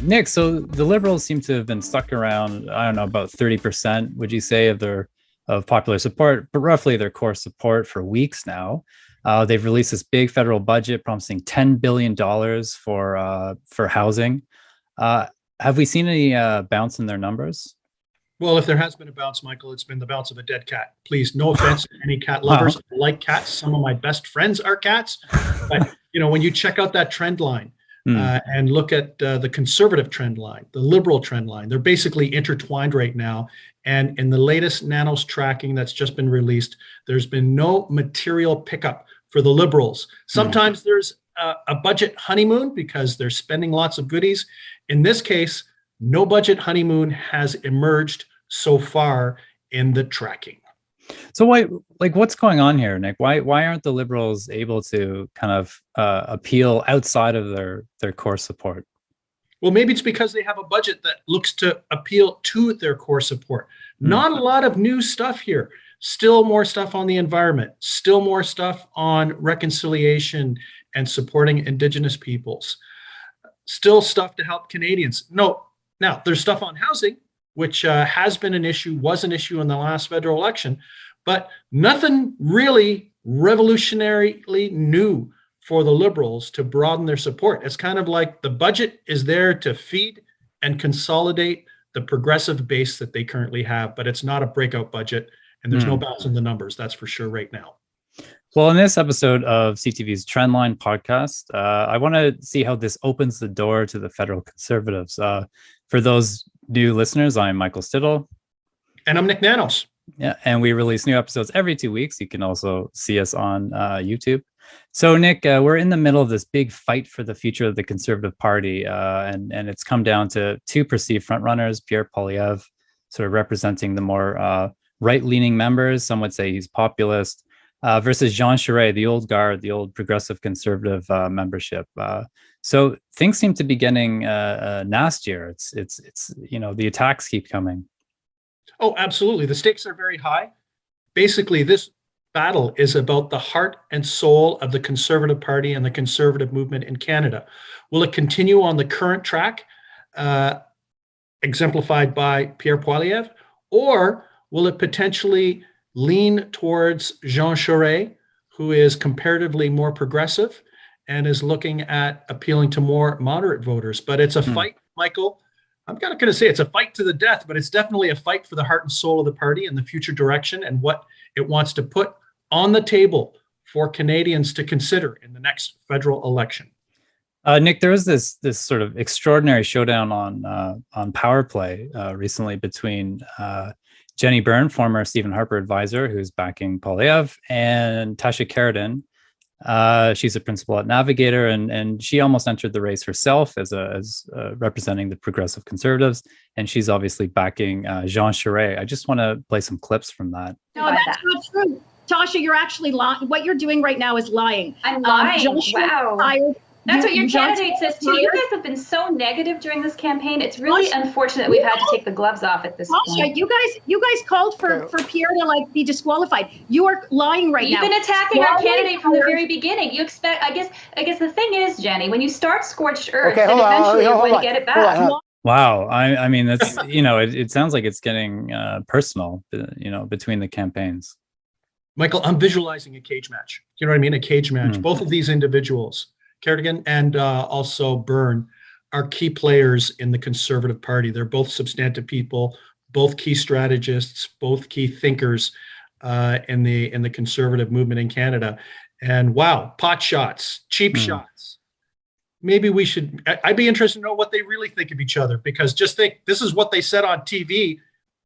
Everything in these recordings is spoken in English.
Nik, so the Liberals seem to have been stuck around, I don't know, about 30%, would you say, of popular support, but roughly their core support for weeks now. They've released this big federal budget promising $10 billion for housing. Have we seen any bounce in their numbers? Well, if there has been a bounce, Michael, it's been the bounce of a dead cat. Please, no offense to any cat lovers. I like cats. Some of my best friends are cats. But, when you check out that trend line and look at the conservative trend line, the liberal trend line, they're basically intertwined right now. And in the latest Nanos tracking that's just been released, there's been no material pickup for the liberals. Sometimes there's a budget honeymoon because they're spending lots of goodies. In this case, no budget honeymoon has emerged so far in the tracking. So what's going on here, Nik? Why aren't the Liberals able to kind of appeal outside of their core support? Well, maybe it's because they have a budget that looks to appeal to their core support. Not a lot of new stuff here. Still more stuff on the environment. Still more stuff on reconciliation and supporting Indigenous peoples. Still stuff to help Canadians. No, now there's stuff on housing, which has been an issue, was an issue in the last federal election, but nothing really revolutionarily new for the Liberals to broaden their support. It's kind of like the budget is there to feed and consolidate the progressive base that they currently have, but it's not a breakout budget, and there's no bounce in the numbers, that's for sure right now. Well, in this episode of CTV's Trendline podcast, I want to see how this opens the door to the federal Conservatives. For those new listeners, I'm Michael Stittle. And I'm Nik Nanos. Yeah, and we release new episodes every 2 weeks. You can also see us on YouTube. So, Nik, we're in the middle of this big fight for the future of the Conservative Party, and it's come down to two perceived frontrunners, Pierre Poilievre, sort of representing the more right-leaning members. Some would say he's populist. Versus Jean Charest, the old guard, the old progressive conservative membership. So things seem to be getting nastier. It's the attacks keep coming. Oh, absolutely. The stakes are very high. Basically, this battle is about the heart and soul of the Conservative Party and the conservative movement in Canada. Will it continue on the current track, exemplified by Pierre Poilievre, or will it potentially lean towards Jean Charest, who is comparatively more progressive and is looking at appealing to more moderate voters? But it's a fight, Michael. I'm not going to say it's a fight to the death, but it's definitely a fight for the heart and soul of the party and the future direction and what it wants to put on the table for Canadians to consider in the next federal election. Nik, there was this sort of extraordinary showdown on Power Play recently between Jenny Byrne, former Stephen Harper advisor, who's backing Poilievre, and Tasha Keratin. She's a principal at Navigator, and she almost entered the race herself as representing the progressive conservatives, and she's obviously backing Jean Charest. I just want to play some clips from that. No, that's not true. Tasha, you're actually lying. What you're doing right now is lying. I'm lying. Wow. That's what your candidate says too. You guys have been so negative during this campaign. It's really unfortunate we've had to take the gloves off at this point. You guys called for Pierre to be disqualified. You are lying right now. You've been attacking our candidate from the very beginning. You expect. I guess the thing is, Jenny, when you start scorched earth, then eventually you're going to get it back. Wow. I mean, that's it sounds like it's getting personal, between the campaigns. Michael, I'm visualizing a cage match. You know what I mean? A cage match. Both of these individuals, Kerrigan and also Byrne, are key players in the Conservative Party. They're both substantive people, both key strategists, both key thinkers in the conservative movement in Canada. And wow, pot shots, cheap shots. Maybe I'd be interested to know what they really think of each other, because just think, this is what they said on TV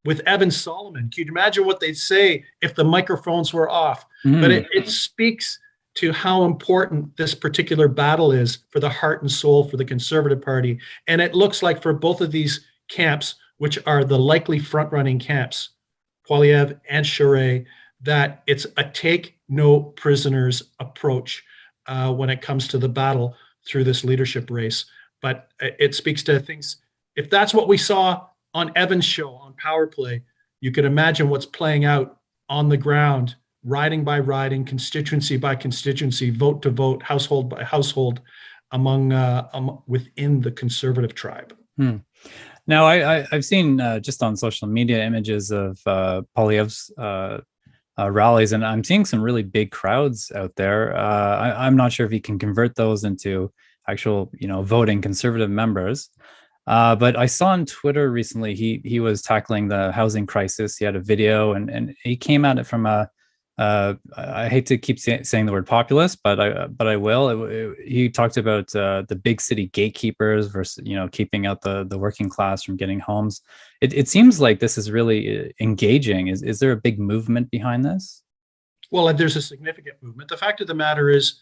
with Evan Solomon. Can you imagine what they'd say if the microphones were off? But it speaks to how important this particular battle is for the heart and soul for the Conservative Party. And it looks like for both of these camps, which are the likely front-running camps, Poilievre and Charest, that it's a take no prisoners approach when it comes to the battle through this leadership race. But it speaks to things. If that's what we saw on Evan's show on Power Play, you could imagine what's playing out on the ground, riding by riding, constituency by constituency, vote to vote, household by household, within the conservative tribe. Now, I've seen just on social media images of Poilievre's rallies, and I'm seeing some really big crowds out there. I'm not sure if he can convert those into actual, voting conservative members. But I saw on Twitter recently he was tackling the housing crisis. He had a video, and he came at it from I hate to keep saying the word populist, but I will. He talked about the big city gatekeepers versus keeping out the working class from getting homes. It seems like this is really engaging. Is there a big movement behind this? Well, there's a significant movement. The fact of the matter is,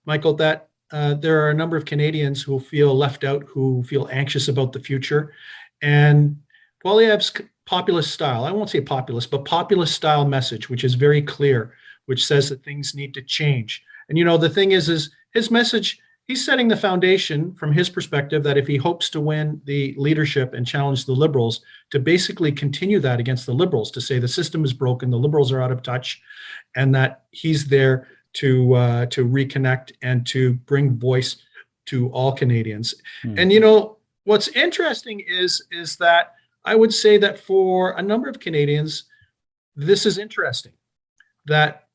Michael, that there are a number of Canadians who feel left out, who feel anxious about the future, and Poilievre's populist style, I won't say populist, but populist style message, which is very clear, which says that things need to change. And the thing is his message, he's setting the foundation from his perspective that if he hopes to win the leadership and challenge the Liberals, to basically continue that against the Liberals, to say the system is broken, the Liberals are out of touch, and that he's there to reconnect and to bring voice to all Canadians. And what's interesting is that I would say that for a number of Canadians, this is interesting. That,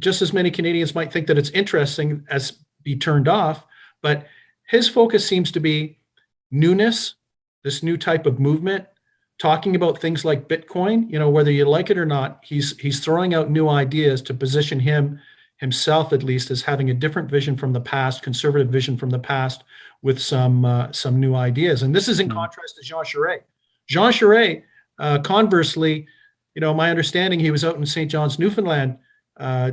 just as many Canadians might think that it's interesting as be turned off, but his focus seems to be newness, this new type of movement, talking about things like Bitcoin. Whether you like it or not, he's throwing out new ideas to position himself, at least, as having a different vision from the past, conservative vision from the past, with some new ideas. And this is in contrast to Jean Charest. Jean Charest, conversely, my understanding, he was out in St. John's, Newfoundland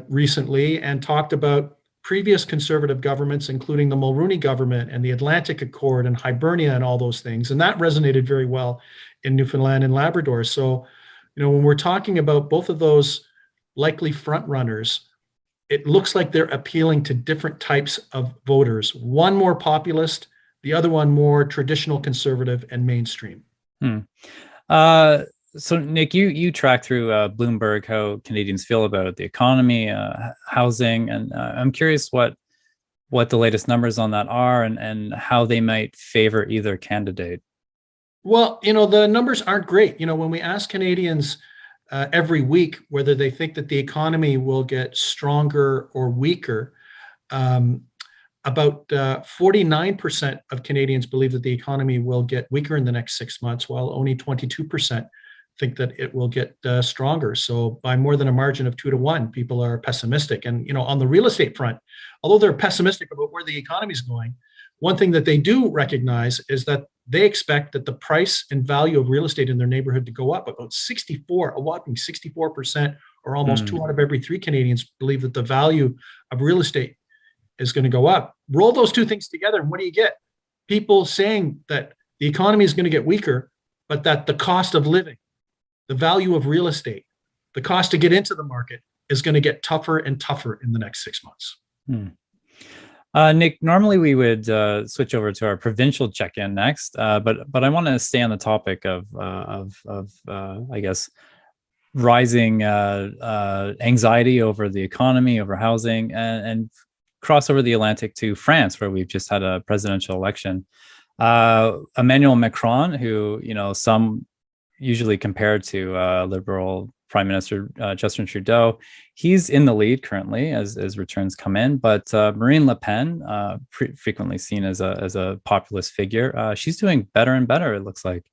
recently and talked about previous conservative governments, including the Mulroney government and the Atlantic Accord and Hibernia and all those things. And that resonated very well in Newfoundland and Labrador. So, when we're talking about both of those likely front runners, it looks like they're appealing to different types of voters. One more populist, the other one more traditional conservative and mainstream. So Nik, you track through Bloomberg how Canadians feel about the economy, housing, and I'm curious what the latest numbers on that are and how they might favor either candidate. Well, the numbers aren't great. When we ask Canadians every week whether they think that the economy will get stronger or weaker, about 49% of Canadians believe that the economy will get weaker in the next 6 months, while only 22% think that it will get stronger. So by more than a margin of 2-1, people are pessimistic. And on the real estate front, although they're pessimistic about where the economy is going, one thing that they do recognize is that they expect that the price and value of real estate in their neighborhood to go up about a whopping 64%, or almost 2 out of every 3 Canadians believe that the value of real estate is going to go up. Roll those two things together, and what do you get? People saying that the economy is going to get weaker, but that the cost of living, the value of real estate, the cost to get into the market is going to get tougher and tougher in the next 6 months. Nik, normally we would switch over to our provincial check-in next, but I want to stay on the topic of I guess rising anxiety over the economy, over housing, and cross over the Atlantic to France, where we've just had a presidential election. Emmanuel Macron, who some usually compared to Liberal Prime Minister Justin Trudeau, he's in the lead currently as returns come in. But Marine Le Pen, frequently seen as a populist figure, she's doing better and better, it looks like.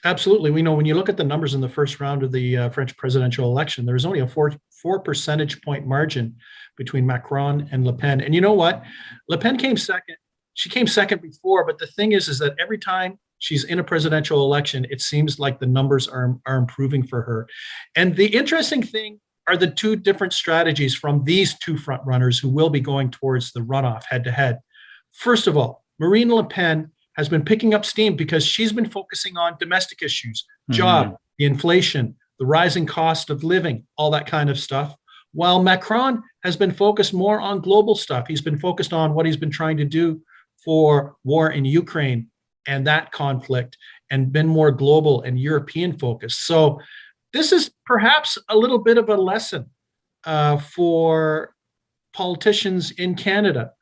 Absolutely. We know when you look at the numbers in the first round of the French presidential election, there's only a four percentage point margin between Macron and Le Pen. And you know what? Le Pen came second. She came second before, but the thing is that every time she's in a presidential election, it seems like the numbers are improving for her. And the interesting thing are the two different strategies from these two front runners who will be going towards the runoff head to head. First of all, Marine Le Pen has been picking up steam because she's been focusing on domestic issues, job, the inflation, the rising cost of living, all that kind of stuff. While Macron has been focused more on global stuff. He's been focused on what he's been trying to do for war in Ukraine and that conflict, and been more global and European focused. So this is perhaps a little bit of a lesson for politicians in Canada.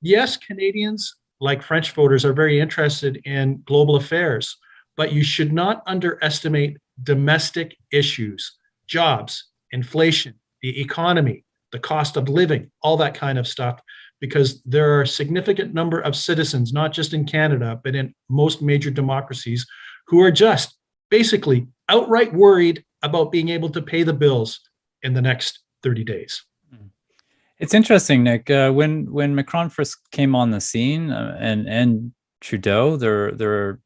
yes, Canadians, like French voters, are very interested in global affairs, but you should not underestimate domestic issues, jobs, inflation, the economy, the cost of living, all that kind of stuff, because there are a significant number of citizens, not just in Canada, but in most major democracies, who are just basically outright worried about being able to pay the bills in the next 30 days. It's interesting, Nik. When Macron first came on the scene, and Trudeau, there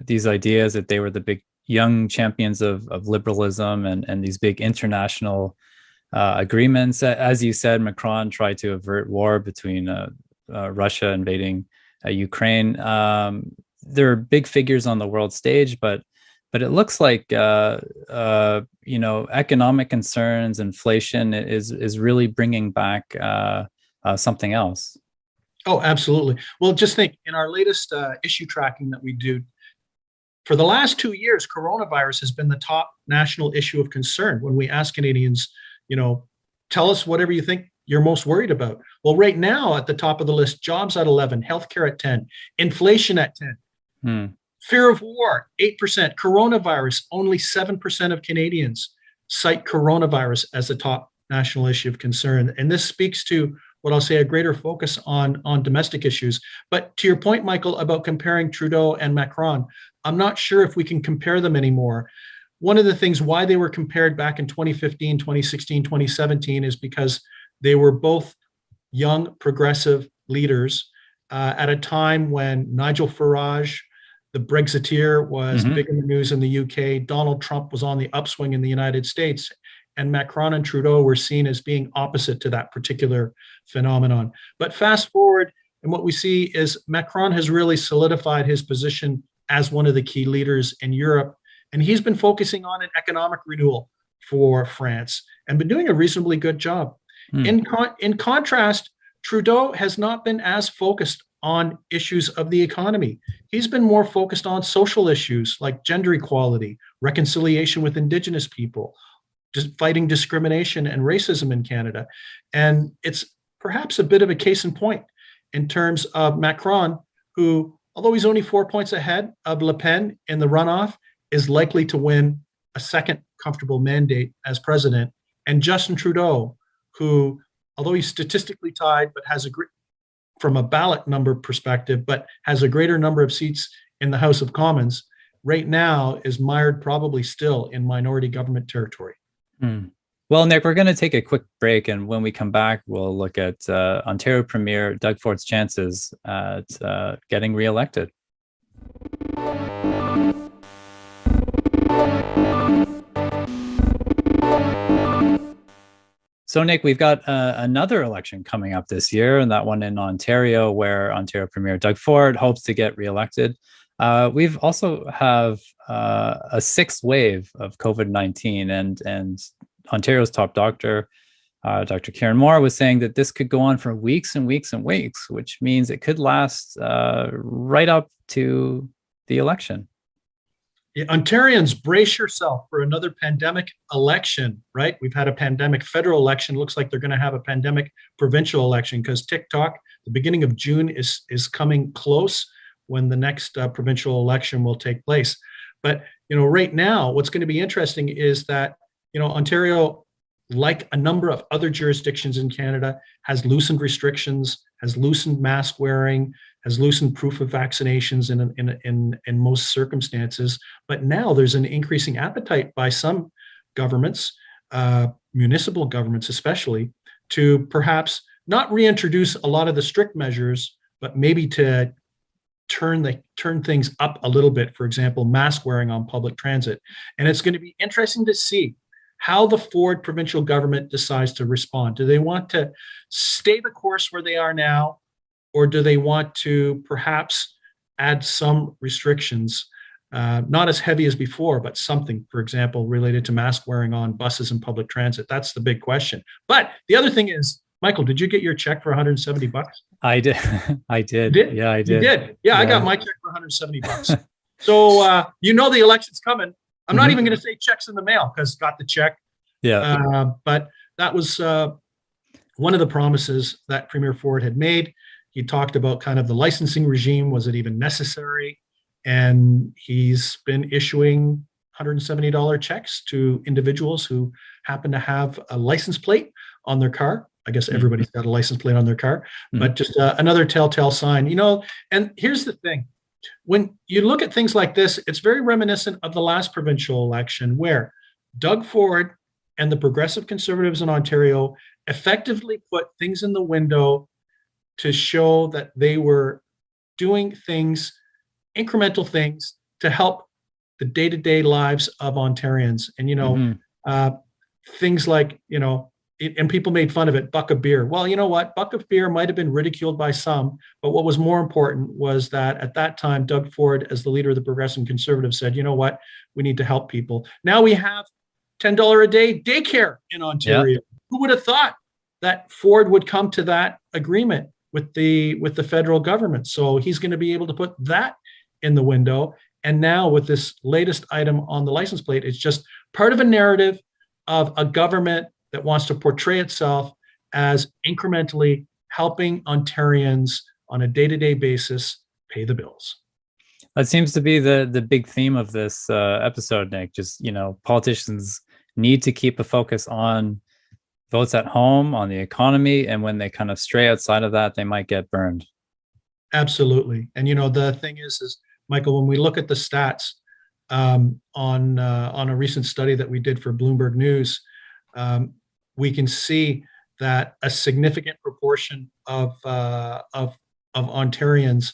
these ideas that they were the big young champions of liberalism and these big international agreements. As you said, Macron tried to avert war between Russia invading Ukraine. There are big figures on the world stage, but it looks like economic concerns, inflation is really bringing back something else. Oh, absolutely. Well, just think, in our latest issue tracking that we do, for the last 2 years, coronavirus has been the top national issue of concern. When we ask Canadians, tell us whatever you think you're most worried about. Well, right now at the top of the list, jobs at 11, healthcare at 10, inflation at 10. Fear of war, 8%. Coronavirus, only 7% of Canadians cite coronavirus as the top national issue of concern. And this speaks to what I'll say a greater focus on domestic issues. But to your point, Michael, about comparing Trudeau and Macron, I'm not sure if we can compare them anymore. One of the things why they were compared back in 2015, 2016, 2017 is because they were both young, progressive leaders at a time when Nigel Farage, the Brexiteer, was big in the news in the UK. Donald Trump was on the upswing in the United States, and Macron and Trudeau were seen as being opposite to that particular phenomenon. But fast forward, and what we see is Macron has really solidified his position as one of the key leaders in Europe, and he's been focusing on an economic renewal for France and been doing a reasonably good job. In contrast, Trudeau has not been as focused on issues of the economy. He's been more focused on social issues like gender equality, reconciliation with Indigenous people, just fighting discrimination and racism in Canada. And it's perhaps a bit of a case in point in terms of Macron, who, although he's only 4 points ahead of Le Pen in the runoff, is likely to win a second comfortable mandate as president. And Justin Trudeau, who, although he's statistically tied, but has from a ballot number perspective, but has a greater number of seats in the House of Commons, right now is mired probably still in minority government territory. Well, Nik, we're going to take a quick break, and when we come back, we'll look at Ontario Premier Doug Ford's chances at getting reelected. So, Nik, we've got another election coming up this year, and that one in Ontario, where Ontario Premier Doug Ford hopes to get reelected. We've also have a sixth wave of COVID-19, and Ontario's top doctor, Dr. Karen Moore, was saying that this could go on for weeks and weeks and weeks, which means it could last right up to the election. Yeah, Ontarians, brace yourself for another pandemic election, right? We've had a pandemic federal election. Looks like they're going to have a pandemic provincial election because TikTok, the beginning of June is coming close when the next provincial election will take place. But, right now, what's going to be interesting is that, Ontario, like a number of other jurisdictions in Canada, has loosened restrictions, has loosened mask wearing, has loosened proof of vaccinations in most circumstances. But now there's an increasing appetite by some governments, municipal governments especially, to perhaps not reintroduce a lot of the strict measures, but maybe to turn things up a little bit. For example, mask wearing on public transit. And it's going to be interesting to see how the Ford provincial government decides to respond. Do they want to stay the course where they are now, or do they want to perhaps add some restrictions, not as heavy as before, but something, for example, related to mask wearing on buses and public transit? That's the big question. But the other thing is, Michael, did you get your check for $170? I did. I did. You did? Yeah, I did. You did? Yeah, I got my check for $170. So, the election's coming. I'm not even going to say checks in the mail because got the check. Yeah. But that was one of the promises that Premier Ford had made. He talked about kind of the licensing regime. Was it even necessary? And he's been issuing $170 checks to individuals who happen to have a license plate on their car. I guess everybody's got a license plate on their car, but just another telltale sign, and here's the thing. When you look at things like this, it's very reminiscent of the last provincial election where Doug Ford and the Progressive Conservatives in Ontario effectively put things in the window to show that they were doing things, incremental things, to help the day-to-day lives of Ontarians. And, things like, and people made fun of it, buck of beer. Well, you know what? Buck of beer might have been ridiculed by some, but what was more important was that at that time, Doug Ford, as the leader of the Progressive Conservatives, said, you know what? We need to help people. Now we have $10 a day daycare in Ontario. Yeah. Who would have thought that Ford would come to that agreement with the federal government? So he's going to be able to put that in the window. And now with this latest item on the license plate, it's just part of a narrative of a government that wants to portray itself as incrementally helping Ontarians on a day-to-day basis pay the bills. That seems to be the big theme of this episode, Nik. Just, politicians need to keep a focus on votes at home, on the economy, and when they kind of stray outside of that, they might get burned. Absolutely. And, the thing is, Michael, when we look at the stats on a recent study that we did for Bloomberg News, we can see that a significant proportion of Ontarians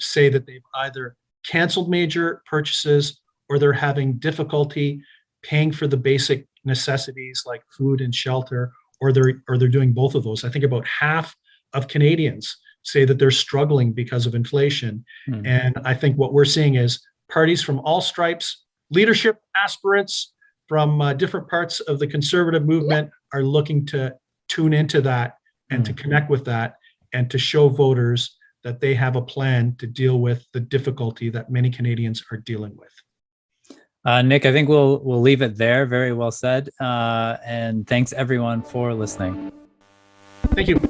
say that they've either canceled major purchases or they're having difficulty paying for the basic necessities like food and shelter, or they're doing both of those. I think about half of Canadians say that they're struggling because of inflation. And I think what we're seeing is parties from all stripes, leadership aspirants from different parts of the conservative movement are looking to tune into that and to connect with that and to show voters that they have a plan to deal with the difficulty that many Canadians are dealing with. Nik, I think we'll leave it there. Very well said. And thanks everyone for listening. Thank you.